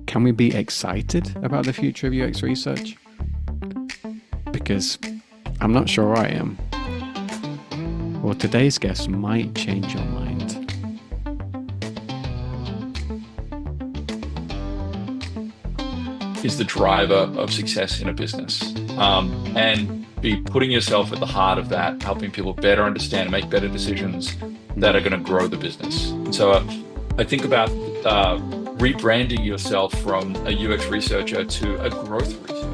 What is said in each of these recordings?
Can we be excited about the future of UX research? Because I'm not sure I am. Well, today's guest might change your mind. Is the driver of success in a business. And be putting yourself at the heart of that, helping people better understand and make better decisions that are going to grow the business. And so I think about rebranding yourself from a UX researcher to a growth researcher.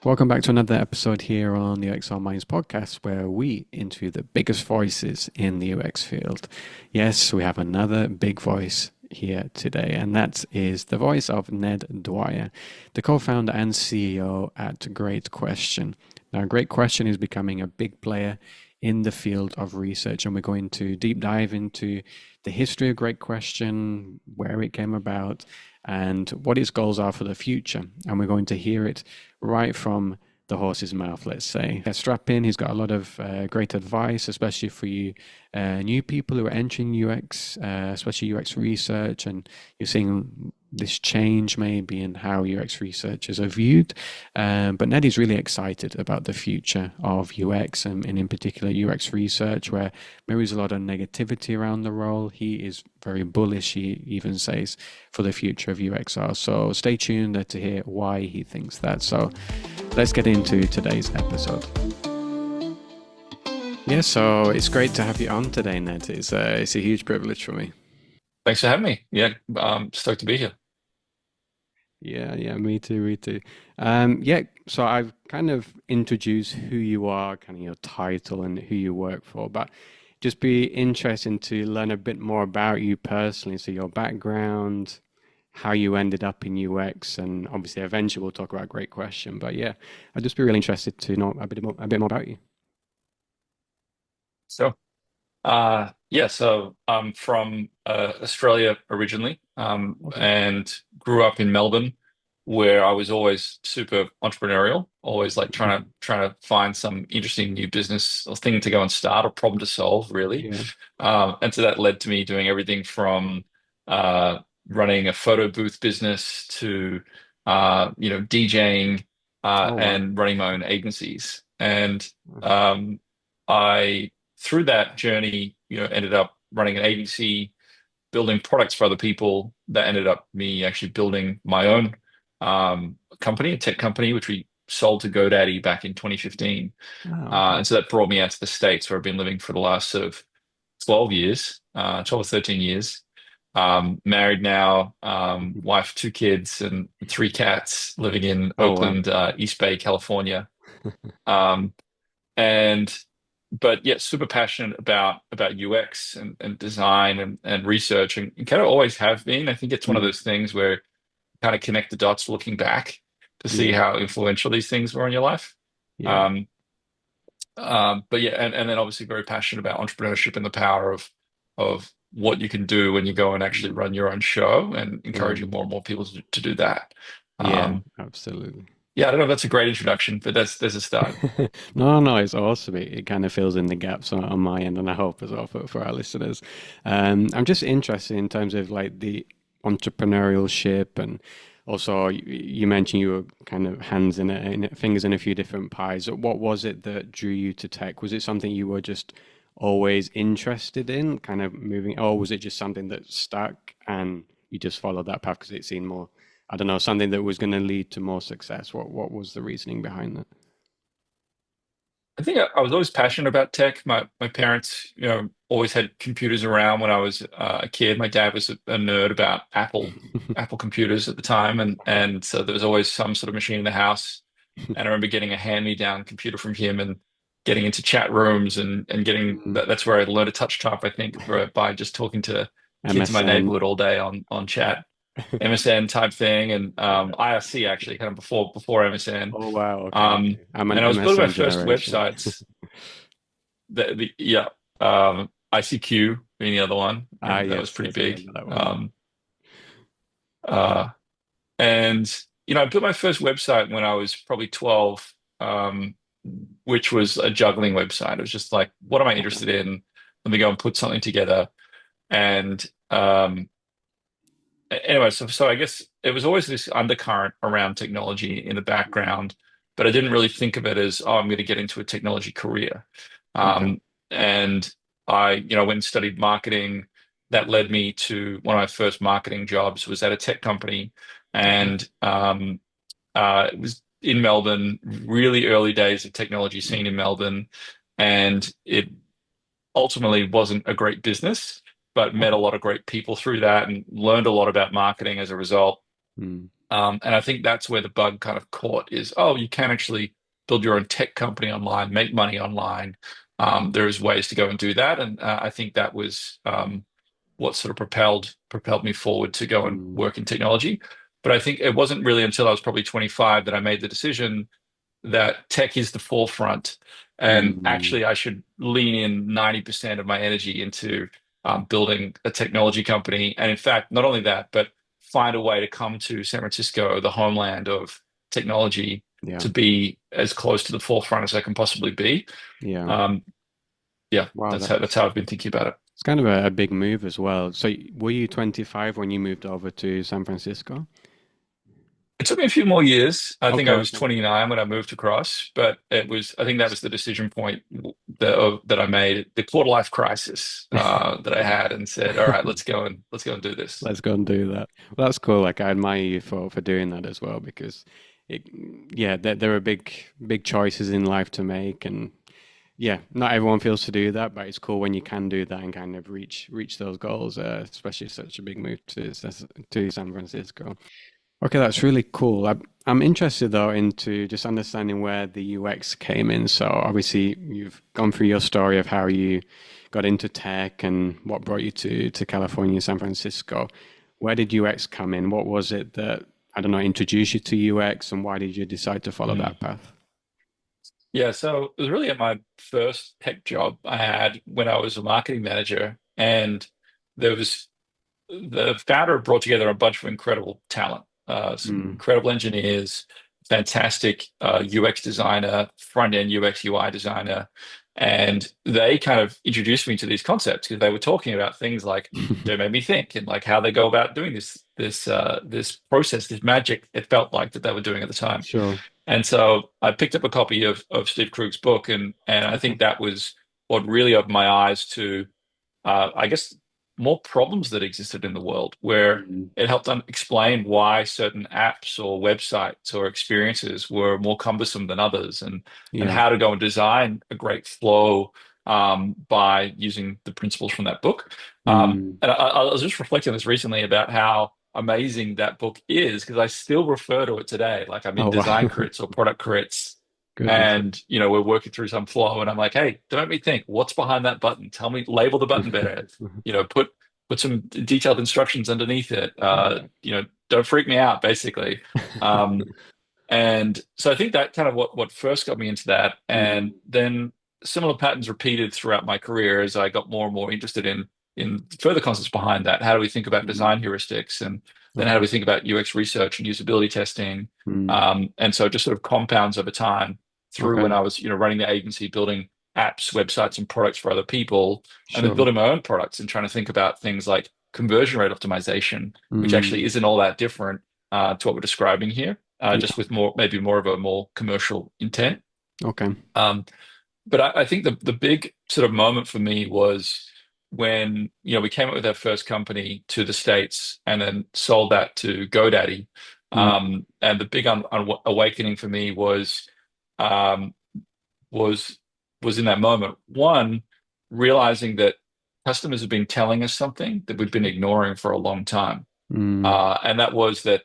Welcome back to another episode here on the UX Minds podcast, where we interview the biggest voices in the UX field. Yes, we have another big voice here today, and that is the voice of Ned Dwyer, the co-founder and CEO at Great Question. Now, Great Question is becoming a big player in the field of research, and we're going to deep dive into the history of Great Question, where it came about, and what its goals are for the future. And we're going to hear it right from the horse's mouth, let's say. Strap in, he's got a lot of great advice, especially for you new people who are entering UX, especially UX research, and you're seeing this change maybe in how UX researchers are viewed. But Ned is really excited about the future of UX and in particular UX research, where there is a lot of negativity around the role. He is very bullish, he even says, for the future of UXR. So stay tuned to hear why he thinks that. So let's get into today's episode. Yeah, so it's great to have you on today, Ned. It's a huge privilege for me. Thanks for having me. Yeah, stoked to be here. Yeah, me too, me too. Yeah, so I've kind of introduced who you are, kind of your title and who you work for, but just be interesting to learn a bit more about you personally. So your background, how you ended up in UX, and obviously eventually we'll talk about Great Question. But yeah, I'd just be really interested to know a bit more about you. So, yeah, so I'm from Australia originally, Okay. and grew up in Melbourne, where I was always super entrepreneurial, always like trying to find some interesting new business or thing to go and start or problem to solve, really. Yeah. And so that led to me doing everything from uh, running a photo booth business to DJing Oh wow. and running my own agencies. And um, I through that journey, ended up running an agency, building products for other people. That ended up me actually building my own company, a tech company, which we sold to GoDaddy back in 2015. Oh, okay. And so that brought me out to the States, where I've been living for the last sort of 12 years, 12 or 13 years. Married now, wife, two kids, and three cats, living in Oh wow. Oakland, East Bay, California. Um, and but yeah, super passionate about UX and design and research and kind of always have been. I think it's one of Mm, those things where you kind of connect the dots looking back to see yeah, how influential these things were in your life. yeah. Um, but yeah, and then obviously very passionate about entrepreneurship and the power of what you can do when you go and actually Mm, run your own show, and encouraging mm, more and more people to do that. yeah, Um, absolutely. yeah, I don't know if that's a great introduction, but that's a start. No, it's awesome. It kind of fills in the gaps on my end, and I hope as well for our listeners. I'm just interested in terms of like the entrepreneurship, and also you mentioned you were kind of hands fingers in a few different pies. What was it that drew you to tech? Was it something you were just always interested in, kind of moving, or was it just something that stuck and you just followed that path because it seemed more, I don't know, something that was going to lead to more success? What was the reasoning behind that? I think I was always passionate about tech. My parents, always had computers around when I was a kid. My dad was a nerd about Apple computers at the time, and so there was always some sort of machine in the house. And I remember getting a hand-me-down computer from him and getting into chat rooms and getting Mm. that's where I learned to touch type, I think, by just talking to kids in my MSN. neighborhood all day on chat. MSN type thing and Yeah. IRC actually kind of before MSN. Oh wow. Okay. I'm an And I was building my MSN first generation. websites. Yeah, ICQ being the other one. Ah, That was pretty yes, I big. remember that one. Uh, and I built my first website when I was probably 12, which was a juggling website. It was just like, what am I Okay. interested in? Let me go and put something together. And anyway, so I guess it was always this undercurrent around technology in the Mm. background, but I didn't really think of it as, oh, I'm going to get into a technology career. Okay. And I went and studied marketing. That led me to one of my first marketing jobs was at a tech company, Okay. and it was in Melbourne, really early days of technology scene in Melbourne, and it ultimately wasn't a great business, but met a Okay. lot of great people through that and learned a lot about marketing as a result. Mm. And I think that's where the bug kind of caught is, oh, you can actually build your own tech company online, make money online. There's ways to go and do that. And I think that was what sort of propelled me forward to go and Mm. work in technology. But I think it wasn't really until I was probably 25 that I made the decision that tech is the forefront, and Mm. actually I should lean in 90% of my energy into building a technology company. And in fact, not only that, but find a way to come to San Francisco, the homeland of technology, Yeah. to be as close to the forefront as I can possibly be. Yeah. Um, yeah, Wow, that's how I've been thinking about it. it's kind of a big move as well. So were you 25 when you moved over to San Francisco? It took me a few more years. I think Okay, I was okay. 29 when I moved across, but I think that was the decision point that I made, the quarter life crisis that I had, and said, all right, let's go and do this. Let's go and do that. Well, that's cool. Like I admire you for doing that as well because it, yeah, there are big choices in life to make, and yeah, not everyone feels to do that, but it's cool when you can do that and kind of reach those goals, especially such a big move to San Francisco. Okay, that's really cool. I'm interested though into just understanding where the UX came in. So obviously you've gone through your story of how you got into tech and what brought you to California, San Francisco. Where did UX come in? What was it that, I don't know, introduced you to UX, and why did you decide to follow Mm. that path? Yeah, so it was really at my first tech job I had when I was a marketing manager, and there was the founder brought together a bunch of incredible talent, some Mm. incredible engineers, fantastic UX designer, front end UX UI designer, and they kind of introduced me to these concepts because they were talking about things like they made me think and like how they go about doing this process, this magic. It felt like that they were doing at the time. Sure. And so I picked up a copy of Steve Krug's book, and I Okay. think that was what really opened my eyes to I guess, more problems that existed in the world, where Mm. it helped explain why certain apps or websites or experiences were more cumbersome than others, and Yeah. how to go and design a great flow by using the principles from that book. Mm. And I was just reflecting on this recently about how amazing that book is because I still refer to it today. Like I'm in Oh design wow. crits or product crits, Goodness. and we're working through some flow, and I'm like, hey, don't make me think, what's behind that button? Tell me, label the button better. Put some detailed instructions underneath it. Yeah. Don't freak me out, basically. Um, and so I think that kind of what first got me into that, and Mm. then similar patterns repeated throughout my career as I got more and more interested in further concepts behind that. How do we think about design Mm. heuristics, and then how do Okay. we think about UX research and usability testing? Mm. And so it just sort of compounds over time through when Okay. I was running the agency, building apps, websites, and products for other people, and then Sure. building my own products and trying to think about things like conversion rate optimization, which actually Mm. isn't all that different to what we're describing here, just Yeah. with maybe more of a more commercial intent. Okay. Um, but I think the big sort of moment for me was when we came up with our first company to the States and then sold that to GoDaddy. Mm. And the big awakening for me um, was was in that moment. One, realizing that customers have been telling us something that we've been ignoring for a long time, Mm. and that was that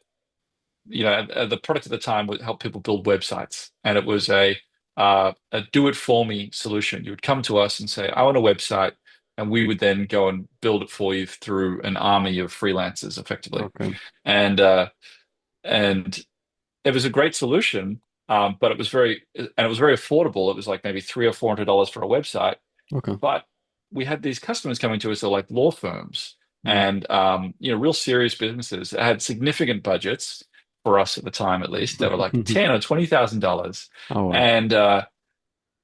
the product at the time would help people build websites, and it was a do it for me solution. You would come to us and say, I want a website, and we would then go and build it for you through an army of freelancers, effectively. Okay. And uh, and it was a great solution, but it was very affordable. It was like maybe $300 or $400 for a website, Okay. but we had these customers coming to us that are like law firms Mm. and real serious businesses that had significant budgets, for us at the time, at least. They were like ten or $20,000, Oh wow.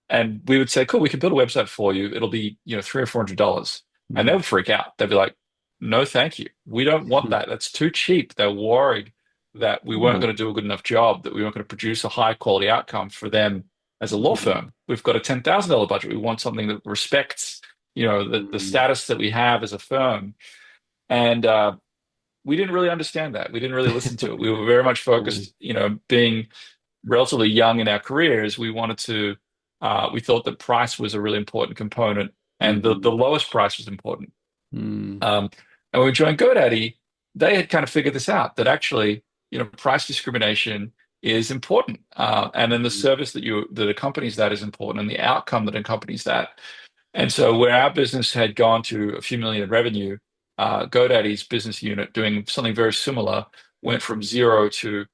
and we would say, "Cool, we can build a website for you. It'll be three or $400," and they Mm. would freak out. They'd be like, "No, thank you. We don't want that. That's too cheap." They're worried that we weren't Yeah. going to do a good enough job, that we weren't going to produce a high quality outcome for them as a law Mm. firm. We've got a $10,000 budget. We want something that respects, the Mm. status that we have as a firm. And we didn't really understand that. We didn't really listen to it. We were very much Mm. focused, being relatively young in our careers. We thought that price was a really important component, and the Mm. lowest price was important. Mm. Um, and when we joined GoDaddy, they had kind of figured this out, that actually, price discrimination is important. And then the Mm. service that accompanies that is important, and the outcome that accompanies that. And so where our business had gone to a few million in revenue, GoDaddy's business unit doing something very similar went from zero to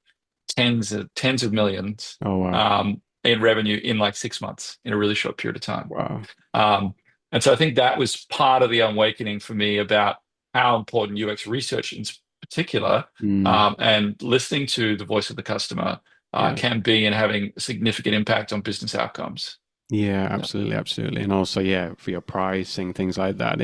tens of millions Oh wow. in revenue in like 6 months, in a really short period of time. Wow. Um, and so I think that was part of the awakening for me about how important UX research in particular, Mm. and listening to the voice of the customer Yeah. can be in having a significant impact on business outcomes. Yeah, Yeah. absolutely, absolutely. And also, yeah, for your pricing, things like that.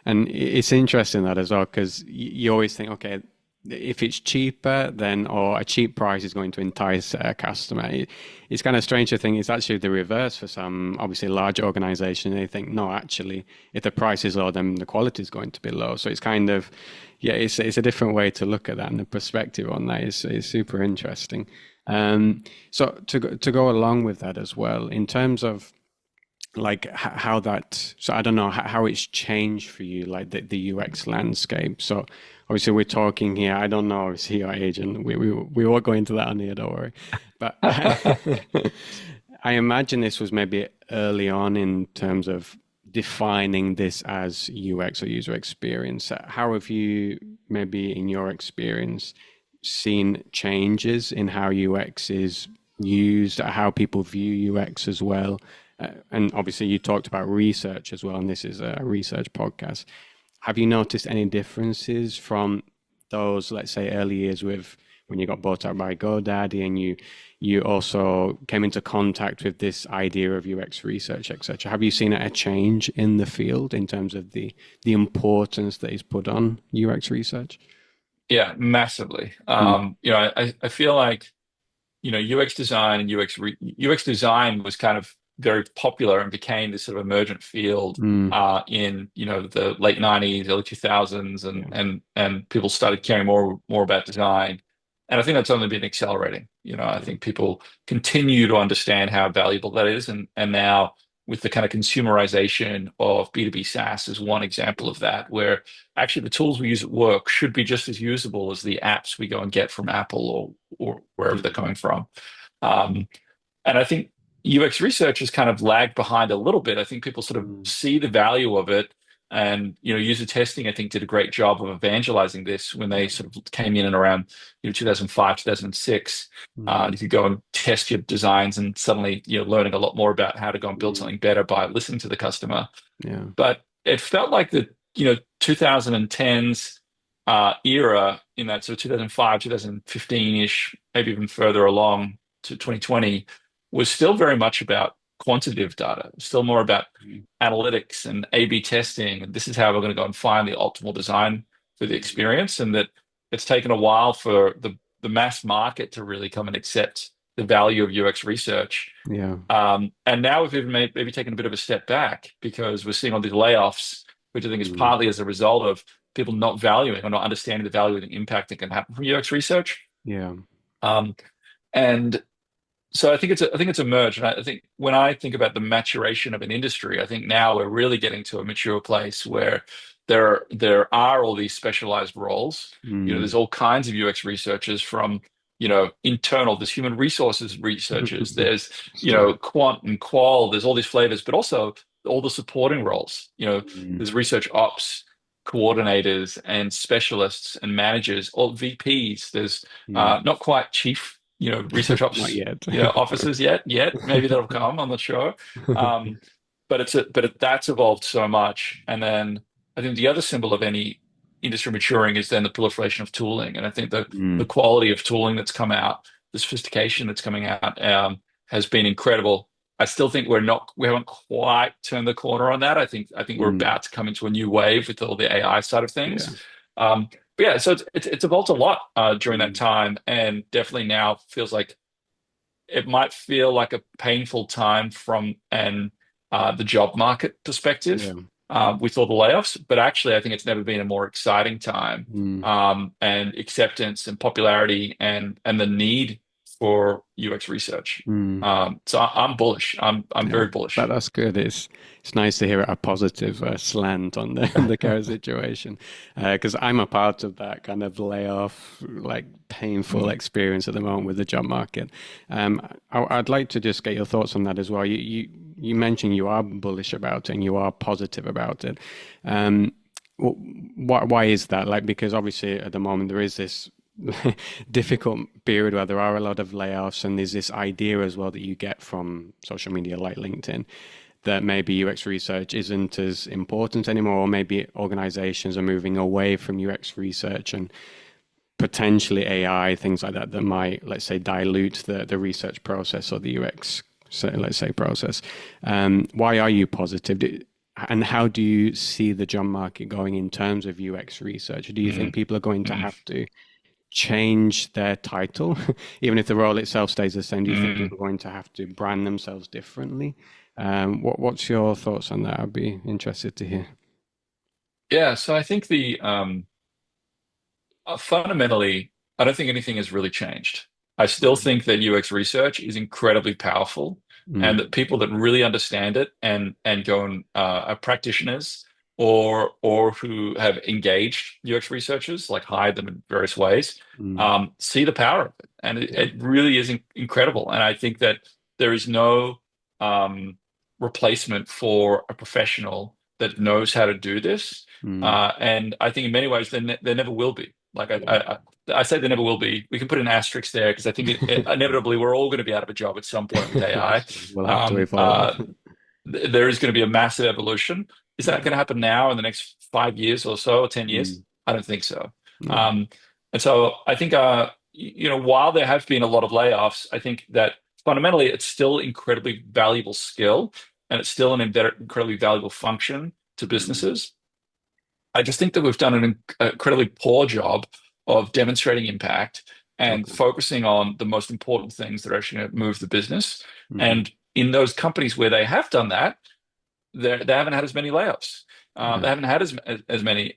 It's interesting that as well, because you always think, okay, if it's cheaper, then, or a cheap price is going to entice a customer. It's kind of strange to think it's actually the reverse for some, obviously, large organization. They think, no, actually, if the price is low, then the quality is going to be low. So it's kind of, yeah, it's a different way to look at that, and the perspective on that is super interesting. So to go along with that as well, in terms of like how that, so I don't know how it's changed for you, like the UX landscape. So obviously we're talking here. I don't know obviously your age, and we won't go into that on here. Don't worry. But I imagine this was maybe early on in terms of defining this as UX or user experience. How have you, maybe in your experience, seen changes in how UX is used, how people view UX as well? And obviously, you talked about research as well, and this is a research podcast. Have you noticed any differences from those, let's say, early years with when you got bought out by GoDaddy, and you also came into contact with this idea of UX research, etc.? Have you seen a change in the field in terms of the importance that is put on UX research? Yeah, massively. Mm. I feel like UX design and UX design was kind of very popular and became this sort of emergent field Mm. in the late 90s, early 2000s, and Yeah. people started caring more about design. And I think that's only been accelerating. I Yeah. think people continue to understand how valuable that is, and now with the kind of consumerization of B2B SaaS is one example of that, where actually the tools we use at work should be just as usable as the apps we go and get from Apple or wherever they're Mm. coming from. Um, and I think UX research has kind of lagged behind a little bit. I think people sort of Mm. see the value of it. And user testing, I think, did a great job of evangelizing this when they Yeah. sort of came in and around 2005, 2006. Mm. You could go and test your designs, and suddenly you're learning a lot more about how to go and build Mm. something better by listening to the customer. Yeah. But it felt like the 2010s era, in that sort of 2005, 2015-ish, maybe even further along to 2020, was still very much about quantitative data, still more about Mm. analytics and A/B testing. And this is how we're going to go and find the optimal design for the experience. And that it's taken a while for the mass market to really come and accept the value of UX research. Yeah. And now we've even maybe taken a bit of a step back, because we're seeing all these layoffs, which I think is Mm. partly as a result of people not valuing or not understanding the value and the impact that can happen from UX research. Yeah. Um, and so I think it's emerged. And I think when I think about the maturation of an industry, I think now we're really getting to a mature place where there are all these specialized roles. There's Mm. all kinds of UX researchers, from internal, there's human resources researchers, there's Sure. quant and qual, there's all these flavors, but also all the supporting roles. Mm. There's research ops coordinators and specialists and managers, or VPs. There's Yeah. not quite chief, research Not ops, yet. officers yet. Maybe that'll come. I'm not sure. But that's evolved so much. And then I think the other symbol of any industry maturing is then the proliferation of tooling. And I think the Mm. quality of tooling that's come out, the sophistication that's coming out, has been incredible. I still think we haven't quite turned the corner on that. I think we're Mm. about to come into a new wave with all the AI side of things. Yeah. But yeah, so it's evolved a lot during that Mm. time, and definitely now feels like it might feel like a painful time from an the job market perspective, Yeah. with all the layoffs. But actually, I think it's never been a more exciting time, Mm. and acceptance and popularity and the need for UX research. Mm. So I'm bullish. I'm Yeah, very but bullish. that's good. It's nice to hear a positive slant on the the current situation, because I'm a part of that kind of layoff, like painful Mm, experience at the moment with the job market. Um, I'd like to just get your thoughts on that as well. You mentioned you are bullish about it and you are positive about it. Um, why is that? Like, because obviously at the moment there is this difficult period where there are a lot of layoffs, and there's this idea as well that you get from social media like LinkedIn that maybe UX research isn't as important anymore, or maybe organizations are moving away from UX research and potentially AI, things like that, that might, let's say, dilute the research process or the UX, so let's say, process. Why are you positive? And how do you see the job market going in terms of UX research? Do you think mm, people are going to mm, have to change their title, even if the role itself stays the same? Do you think mm. people are going to have to brand themselves differently? What's your thoughts on that? I'd be interested to hear. Yeah, so I think the fundamentally, I don't think anything has really changed. I still Mm. think that UX research is incredibly powerful, and Mm. that people that really understand it and go and are practitioners, or who have engaged UX researchers, like hired them in various ways, Mm. see the power of it, and it, Yeah. it really is incredible. And I think that there is no um, replacement for a professional that knows how to do this. Mm. And I think in many ways there never will be. Like Yeah. I say there never will be. We can put an asterisk there because I think inevitably we're all going to be out of a job at some point with AI. Yes, we'll have to Um, evolve. uh, there is going to be a massive evolution. Is that Yeah. going to happen now in the next 5 years or so, or 10 years? Mm. I don't think so. No. Um, and so I think, while there have been a lot of layoffs, I think that fundamentally it's still incredibly valuable skill, and it's still an incredibly valuable function to Mm. businesses. I just think that we've done an incredibly poor job of demonstrating impact and Okay. focusing on the most important things that are actually going to move the business. Hmm. And in those companies where they have done that, they haven't had as many layoffs. Yeah. They haven't had as many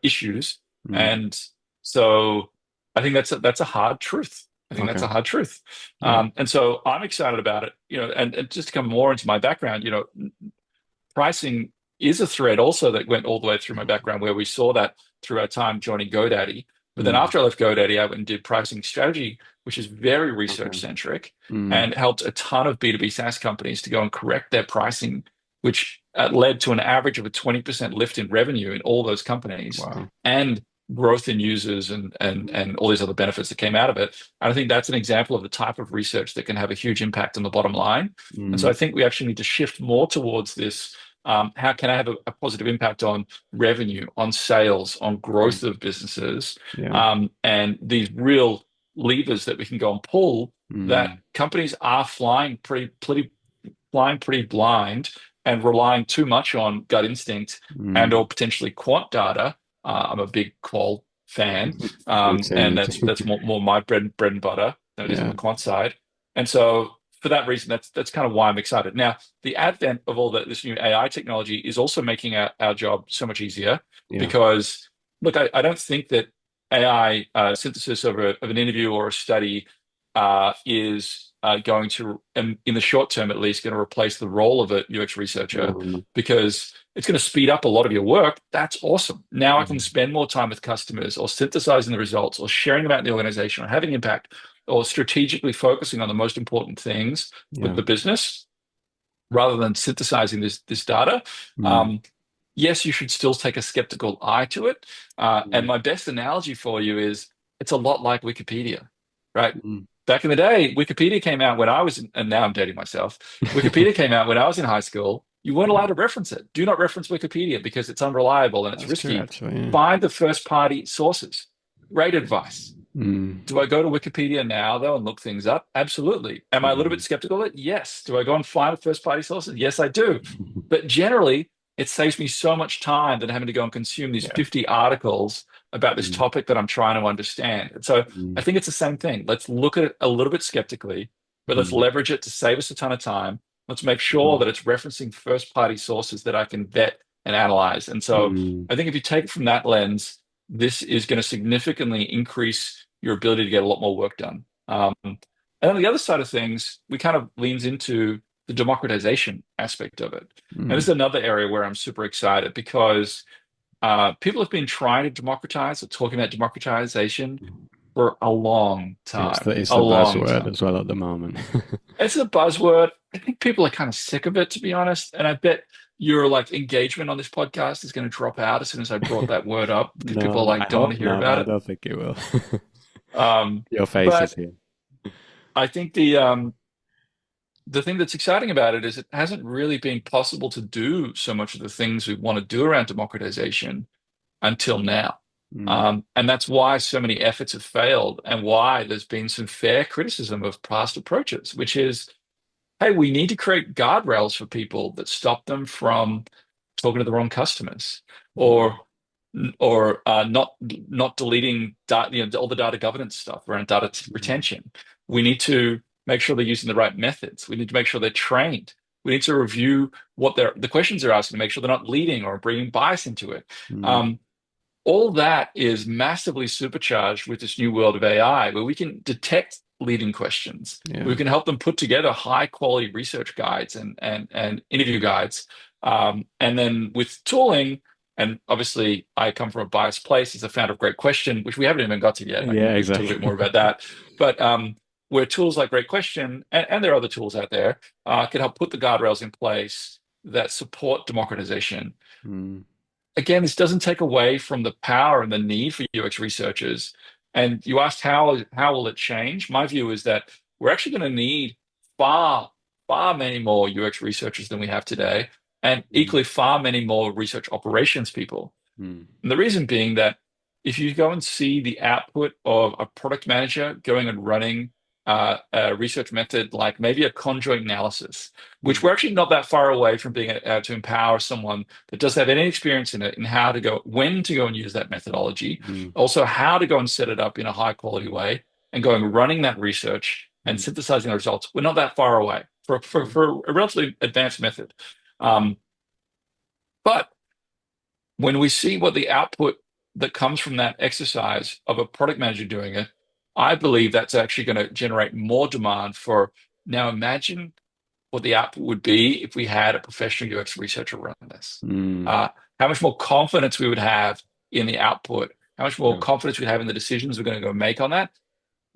issues. Mm. And so I think that's a hard truth. I think that's Okay. a hard truth. Yeah. And so I'm excited about it. And just to come more into my background, pricing is a thread also that went all the way through my background, where we saw that through our time joining GoDaddy. But then Mm. after I left GoDaddy, I went and did pricing strategy, which is very Okay. research centric, Mm. and helped a ton of B2B SaaS companies to go and correct their pricing, which led to an average of a 20% lift in revenue in all those companies, Wow. and growth in users and all these other benefits that came out of it. And I think that's an example of the type of research that can have a huge impact on the bottom line. And so Mm. I think we actually need to shift more towards this. How can I have a positive impact on revenue, on sales, on Mm. growth of businesses, Yeah. and these real levers that we can go and pull, that Mm. companies are flying pretty blind and relying too much on gut instinct and Mm. or potentially quant data. I'm a big qual fan, Me too. and Me that's too. that's more my bread and butter than it is on Yeah. the quant side. And so for that reason, that's kind of why I'm excited. Now, the advent of all this new AI technology is also making our job so much easier, Yeah. because look, I don't think that AI synthesis of an interview or a study is going to, in the short term at least, going to replace the role of a UX researcher, No. No. because it's going to speed up a lot of your work. That's awesome. Now I can Mm. spend more time with customers, or synthesizing the results, or sharing them out in the organization, or having impact, or strategically focusing on the most important things with Yeah. the business, rather than synthesizing this data. Mm. Um, yes, you should still take a skeptical eye to it. And Mm. my best analogy for you is, it's a lot like Wikipedia, right? Mm. Back in the day, Wikipedia came out when I was and now I'm dating myself. Wikipedia came out when I was in high school. You weren't allowed to reference it. Do not reference Wikipedia because it's unreliable and it's That's true, risky. actually. Yeah. Find the first party sources. Great advice. Mm, Do I go to Wikipedia now, though, and look things up? Absolutely. Am I a little bit mm. skeptical of it? Yes. Do I go and find the first party sources? Yes, I do. But generally, it saves me so much time than having to go and consume these Yeah. 50 articles about this Mm, topic that I'm trying to understand. And so I mm, think it's the same thing. Let's look at it a little bit skeptically, but let's mm, leverage it to save us a ton of time. Let's make sure mm, that it's referencing first party sources that I can vet and analyze. And so mm, I think if you take it from that lens, this is going to significantly increase your ability to get a lot more work done. And on the other side of things, we kind of leans into the democratization aspect of it. And this mm. is another area where I'm super excited because people have been trying to democratize or talking about democratization for a long time, It's a the long buzzword time. as well at the moment. It's a buzzword. I think people are kind of sick of it, to be honest. And I bet your like engagement on this podcast is going to drop out as soon as I brought that word up because people are No, I like, don't want hope to hear not. about I it. don't think it will. Um, Your face is but here. I think the thing that's exciting about it is it hasn't really been possible to do so much of the things we want to do around democratization until now. Mm, And that's why so many efforts have failed and why there's been some fair criticism of past approaches, which is, hey, we need to create guardrails for people that stop them from talking to the wrong customers mm, or not deleting data, all the data governance stuff around data mm, retention. We need to make sure they're using the right methods. We need to make sure they're trained. We need to review what the questions they're asking to make sure they're not leading or bringing bias into it. mm. Um, all that is massively supercharged with this new world of AI, where we can detect leading questions. We Yeah. can help them put together high quality research guides and interview guides. And then with tooling, and obviously I come from a biased place as a founder of Great Question, which we haven't even got to yet. Yeah, We can talk a bit exactly. more about that. But where tools like Great Question, and there are other tools out there, can help put the guardrails in place that support democratization. Mm, Again, this doesn't take away from the power and the need for UX researchers. And you asked how will it change? My view is that we're actually going to need far, far many more UX researchers than we have today, and mm, equally far many more research operations people. mm, And the reason being that if you go and see the output of a product manager going and running a research method like maybe a conjoint analysis, which mm, we're actually not that far away from being able to empower someone that doesn't have any experience in it, in how to go, when to go and use that methodology, mm, also how to go and set it up in a high quality way, and going running that research and mm, synthesizing the results. We're not that far away for a relatively advanced method. Um, but when we see what the output that comes from that exercise of a product manager doing it, I believe that's actually going to generate more demand for. Now imagine what the output would be if we had a professional UX researcher run this. mm. Uh, how much more confidence we would have in the output, how much more Yeah. confidence we'd have in the decisions we're going to go make on that.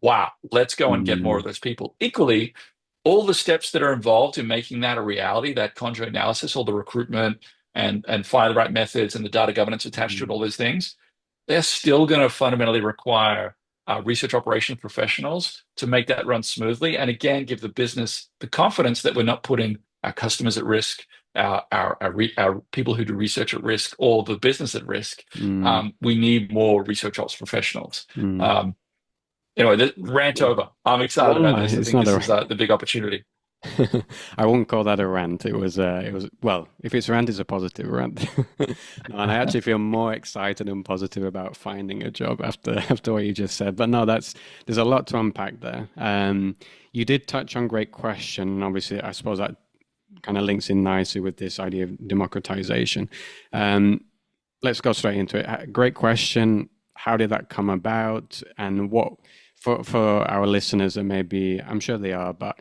Wow, let's go and get more of Mm, those people. Equally, all the steps that are involved in making that a reality, that conjoint analysis, all the recruitment and find the right methods and the data governance attached to it, mm, all those things, they're still going to fundamentally require research operations professionals to make that run smoothly. And again, give the business the confidence that we're not putting our customers at risk, our people who do research at risk, or the business at risk. mm, We need more research ops professionals. mm. Um, Anyway, rant Yeah. over. I'm excited No, about no, this. I it's think not this a. is the big opportunity. I won't call that a rant. It was, well, if it's rant, it's a positive rant. No, and I actually feel more excited and positive about finding a job after what you just said. But no, there's a lot to unpack there. You did touch on great question. And obviously, I suppose that kind of links in nicely with this idea of democratization. Um, let's go straight into it. Great question. How did that come about? And what for our listeners that maybe I'm sure they are, but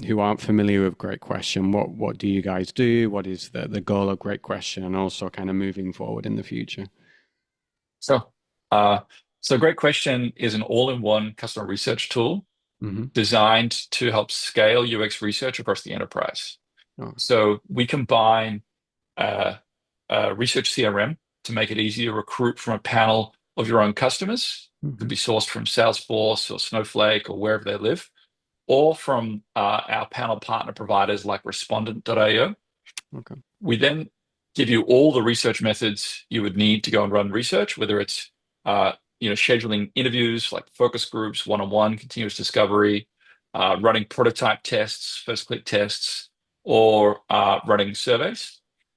who aren't familiar with Great Question, what do you guys do? What is the goal of Great Question, and also kind of moving forward in the future? So, uh, Great Question is an all-in-one customer research tool Hmm. designed to help scale UX research across the enterprise. Oh, So we combine uh, research CRM to make it easy to recruit from a panel of your own customers. Could hmm. be sourced from Salesforce or Snowflake or wherever they live, or from our panel partner providers like Respondent.io. Okay. We then give you all the research methods you would need to go and run research, whether it's scheduling interviews like focus groups, one-on-one, continuous discovery, running prototype tests, first click tests, or running surveys,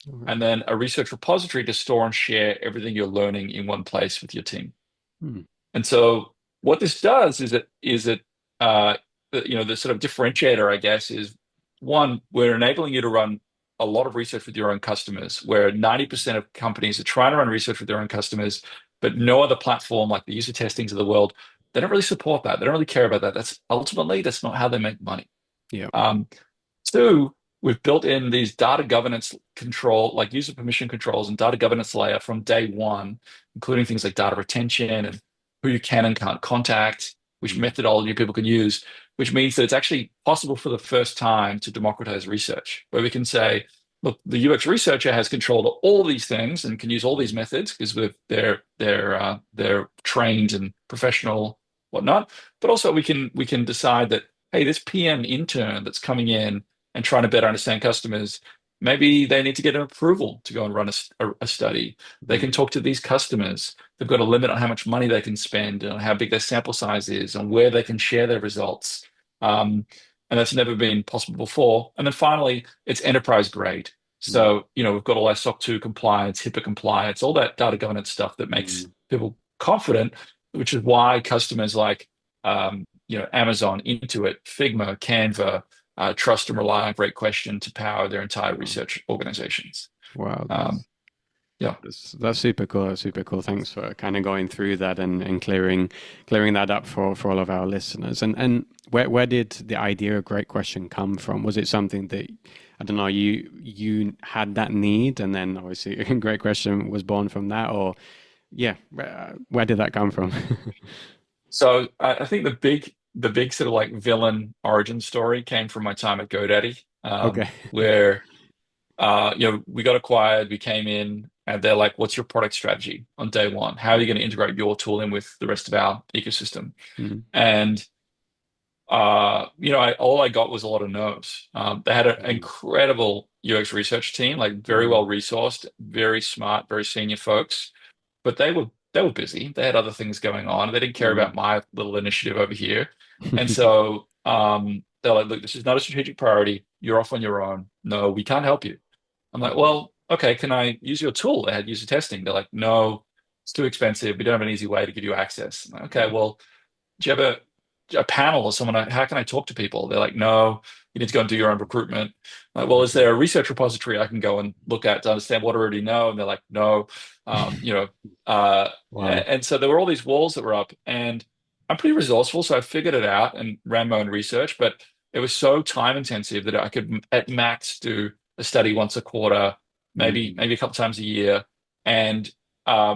Okay. and then a research repository to store and share everything you're learning in one place with your team. Hmm. And so what this does is the sort of differentiator, I guess, is one, we're enabling you to run a lot of research with your own customers, where 90% of companies are trying to run research with their own customers, but no other platform like the user testings of the world, they don't really support that. They don't really care about that. That's not how they make money. Yeah. Um, Two, we've built in these data governance control, like user permission controls and data governance layer from day one, including things like data retention and who you can and can't contact, which Mm. methodology people can use, which means that it's actually possible for the first time to democratize research, where we can say, look, the UX researcher has control of all these things and can use all these Mm. methods because they're trained and professional, whatnot. But also we can decide that, hey, this PM intern that's coming in and trying to better understand customers, maybe they need to get an approval to go and run a study. They can Mm. talk to these customers. They've got a limit on how much money they can spend, and how big their sample size is, and where they can share their results. Um, and that's never been possible before. And then finally, it's enterprise grade. Mm. So, we've got all our SOC 2 compliance, HIPAA compliance, all that data governance stuff that makes Mm. people confident, which is why customers like Amazon, Intuit, Figma, Canva, trust and rely on Great Question to power their entire Wow. research organizations. Wow. Um, yeah. That's super cool. That's super cool. Thanks for kind of going through that and clearing that up for all of our listeners. And where did the idea of Great Question come from? Was it something that, I don't know, you had that need, and then obviously Great Question was born from that, or yeah, where did that come from? So I think the big sort of like villain origin story came from my time at GoDaddy, Okay. where we got acquired, we came in, and they're like, "What's your product strategy on day one? How are you going to integrate your tool in with the rest of our ecosystem?" Mm. And all I got was a lot of no's. They had an Mm. incredible UX research team, like very Mm. well resourced, very smart, very senior folks, but they were busy. They had other things going on. They didn't care Mm. about my little initiative over here, and so they're like, "Look, this is not a strategic priority. You're off on your own. No, we can't help you." I'm like, Mm. "Well, okay, can I use your tool?" They had user testing. They're like, "No, it's too expensive. We don't have an easy way to give you access." I'm like, okay, Mm. well, do you have a panel or someone? How can I talk to people? They're like, no, you need to go and do your own recruitment. I'm like, well, is Okay. there a research repository I can go and look at to understand what I already know? And they're like, no. Um, you know, Wow. and so there were all these walls that were up, and I'm pretty resourceful, so I figured it out and ran my own research. But it was so time intensive that I could at max do a study once a quarter, maybe Mm. maybe a couple times a year, and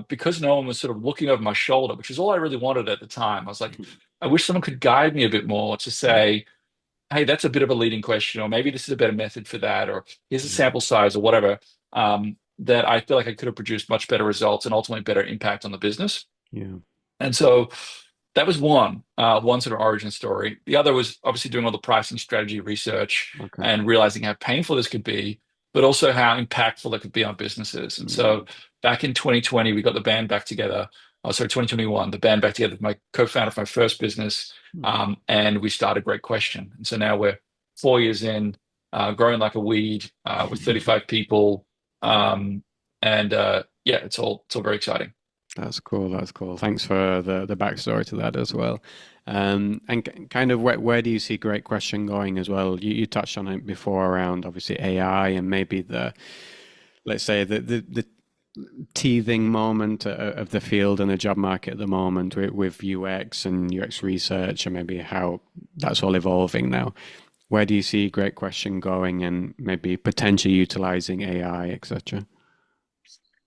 because no one was sort of looking over my shoulder, which is all I really wanted at the time. I was like, I wish someone could guide me a bit more to Yeah. say, hey, that's a bit of a leading question, or maybe this is a better method for that, or here's a Mm. sample size, or whatever. That I feel like I could have produced much better results and ultimately better impact on the business. Yeah. And so that was one sort of origin story. The other was obviously doing all the pricing strategy research Okay. and realizing how painful this could be, but also how impactful it could be on businesses. And so Mm. back in 2020, we got the band back together. Oh, sorry, 2021, the band back together with my co-founder of my first business, Mm. and we started Great Question. And so now we're 4 years in, growing like a weed, with 35 people, and yeah, it's all very exciting. That's cool. That's cool. Thanks for the backstory to that as well. And kind of where do you see Great Question going as well? You touched on it before around obviously AI and maybe let's say the teething moment of the field and the job market at the moment with UX and UX research and maybe how that's all evolving now. Where do you see Great Question going and maybe potentially utilizing AI, etc.?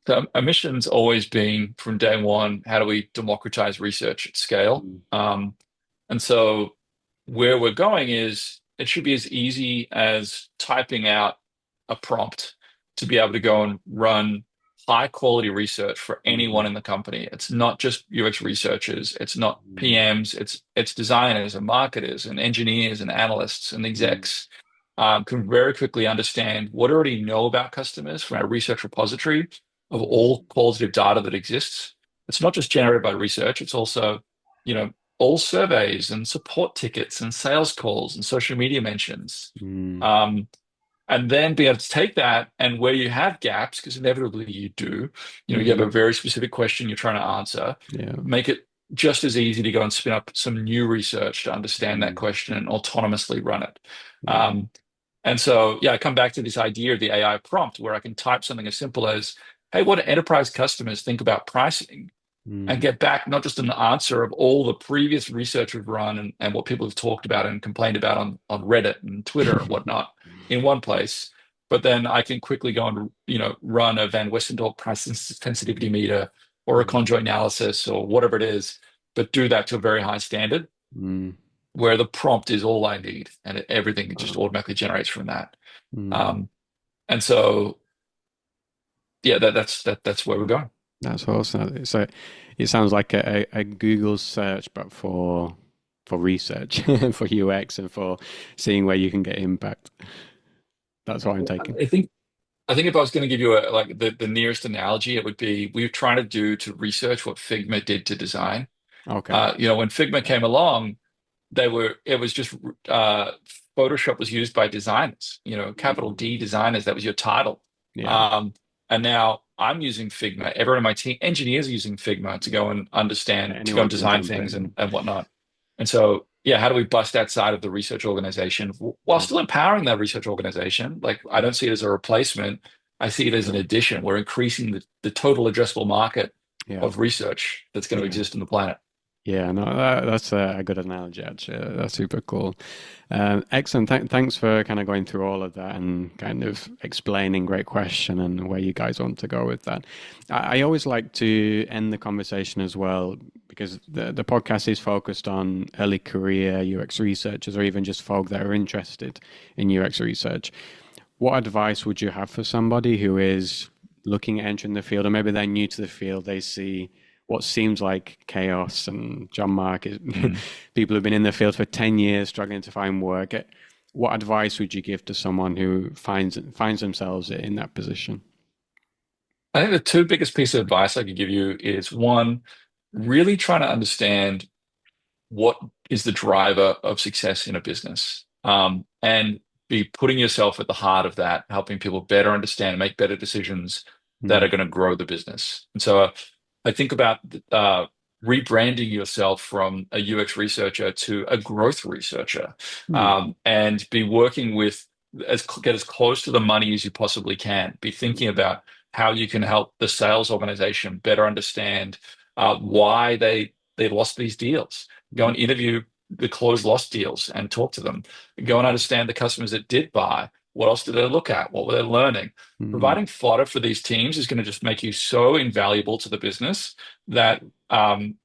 So our mission's always been from day one, how do we democratize research at scale? Mm. And so where we're going is it should be as easy as typing out a prompt to be able to go and run high quality research for anyone Mhm. in the company. It's not just UX researchers, it's not Mm. PMs, it's designers and marketers and engineers and analysts and Mm. execs. can very quickly understand what I already know about customers from our research repository of all qualitative data that exists. It's not just generated by research, it's also, you know, all surveys and support tickets and sales calls and social media mentions. Mm. Um, and then be able to take that and where you have gaps, because inevitably you do, you have a Mm. very specific question you're trying to answer, Yeah. make it just as easy to go and spin up some new research to understand that Mm. question and autonomously run it. Yeah. Um, and so, yeah, I come back to this idea of the AI prompt where I can type something as simple as, hey, what do enterprise customers think about pricing? And Mm. get back not just an answer of all the previous research we've run and what people have talked about and complained about on Reddit and Twitter and whatnot in one place, but then I can quickly go and run a Van Westendorp price sensitivity meter or a Mm. conjoint analysis or whatever it is, but do that to a very high standard Mm. where the prompt is all I need and everything just Wow. automatically generates from that. Mm. Um, and so, yeah, that's where we're going. That's awesome. So it sounds like a Google search, but for research, for UX, and for seeing where you can get impact. That's what I'm taking. I think if I was going to give you like the nearest analogy, it would be we were trying to do to research what Figma did to design. Okay. When Figma came along, it was just uh, Photoshop was used by designers, capital Mm. D designers. That was your title. Yeah. Um, and now I'm using Figma. Everyone in my team, engineers are using Figma to go and understand, to go and Anyone can design jump things in. and whatnot. And so, yeah, how do we bust outside of the research organization while Yeah. still empowering that research organization? Like, I don't see it as a replacement. I see it as an Yeah. addition. We're increasing the total addressable market Yeah. of research that's going to Yeah. exist on the planet. Yeah, no, that's a good analogy, actually. That's super cool. Excellent. Thanks for kind of going through all of that and kind of explaining great question and where you guys want to go with that. I always like to end the conversation as well because the podcast is focused on early career UX researchers or even just folk that are interested in UX research. What advice would you have for somebody who is looking at entering the field, or maybe they're new to the field? They see what seems like chaos, and John Mark is Mm. people who've been in the field for 10 years struggling to find work. What advice would you give to someone who finds themselves in that position? I think the two biggest pieces of advice I could give you is one, really trying to understand what is the driver of success in a business, and be putting yourself at the heart of that, helping people better understand and make better decisions that are Mm. going to grow the business. And so I think about rebranding yourself from a UX researcher to a growth researcher, Mm. and be working with get as close to the money as you possibly can. Be thinking about how you can help the sales organization better understand why they lost these deals. Go and Mm. interview the closed lost deals and talk to them. Go and understand the customers that did buy. What else did they look at? What were they learning? Mm. Providing fodder for these teams is going to just make you so invaluable to the business that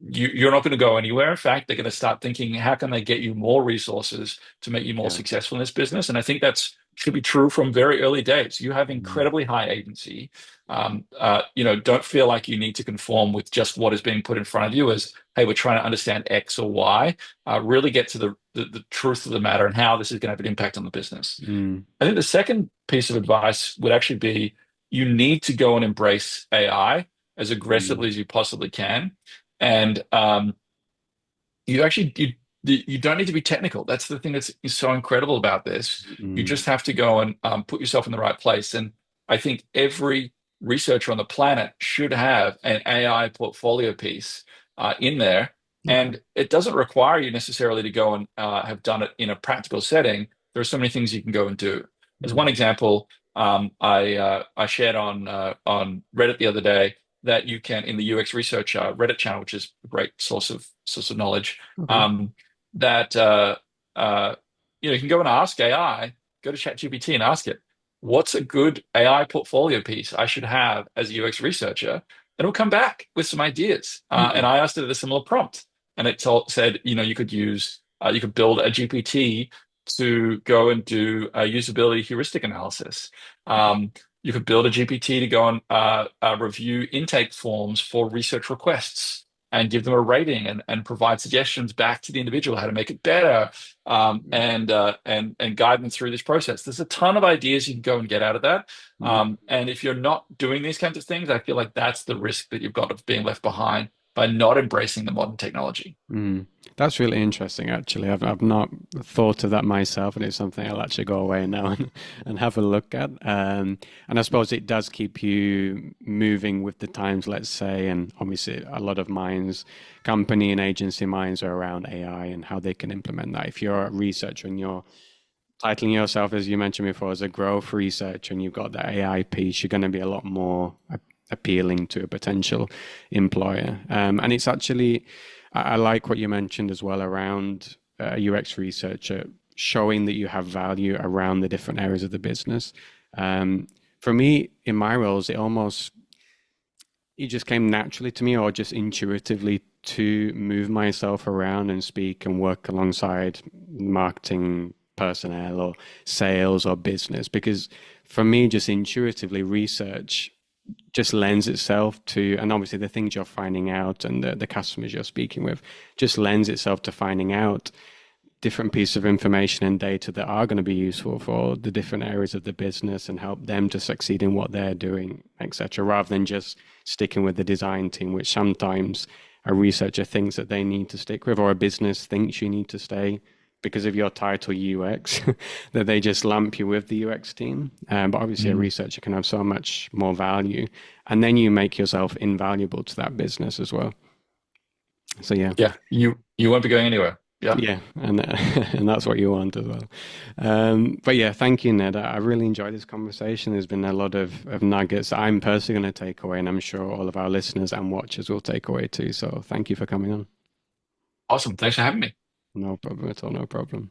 you're not going to go anywhere. In fact, they're going to start thinking, how can they get you more resources to make you more Yeah. successful in this business? And I think that's should be true from very early days. You have Mm. incredibly high agency. Don't feel like you need to conform with just what is being put in front of you as, hey, we're trying to understand X or Y. Really get to the truth of the matter and how this is going to have an impact on the business. Mm. I think the second piece of advice would actually be you need to go and embrace AI as Mm. aggressively as you possibly can. And you don't need to be technical. That's the thing that's is so incredible about this. You Mm. just have to go and put yourself in the right place. And I think every researcher on the planet should have an AI portfolio piece in there. Okay. And it doesn't require you necessarily to go and have done it in a practical setting. There are so many things you can go and do. As one Mm. example, I shared on Reddit the other day that you can in the UX research Reddit channel, which is a great source of knowledge, Okay. um, that uh, you can go and ask AI, go to ChatGPT and ask it, what's a good AI portfolio piece I should have as a UX researcher? And it'll come back with some ideas. And Mm. I asked it a similar prompt, and said, you could build a GPT to go and do a usability heuristic analysis. You could build a GPT to go and review intake forms for research requests and give them a rating and provide suggestions back to the individual how to make it better, and guide them through this process. There's a ton of ideas you can go and get out of that. And if you're not doing these kinds of things, I feel like that's the risk that you've got of being left behind by not embracing the modern technology. Mm. That's really interesting, actually. I've not thought of that myself, and it's something I'll actually go away now and have a look at. And I suppose it does keep you moving with the times, let's say. And obviously, a lot of minds, company and agency minds are around AI and how they can implement that. If you're a researcher and you're titling yourself, as you mentioned before, as a growth researcher and you've got the AI piece, you're going to be a lot more appealing to a potential employer. And it's actually, I like what you mentioned as well around a UX researcher showing that you have value around the different areas of the business. For me, in my roles, it just came naturally to me or just intuitively to move myself around and speak and work alongside marketing personnel or sales or business because for me just intuitively research just lends itself to, and obviously the things you're finding out and the customers you're speaking with just lends itself to finding out different pieces of information and data that are going to be useful for the different areas of the business and help them to succeed in what they're doing, etc., rather than just sticking with the design team, which sometimes a researcher thinks that they need to stick with, or a business thinks you need to stay because of your title UX, that they just lump you with the UX team. But obviously, a Mm. researcher can have so much more value, and then you make yourself invaluable to that business as well. So yeah. Yeah, you won't be going anywhere. Yeah. Yeah, and and that's what you want as well. But yeah, thank you, Ned. I really enjoyed this conversation. There's been a lot of nuggets I'm personally going to take away, and I'm sure all of our listeners and watchers will take away too. So thank you for coming on. Awesome. Thanks for having me. No problem at all. No problem.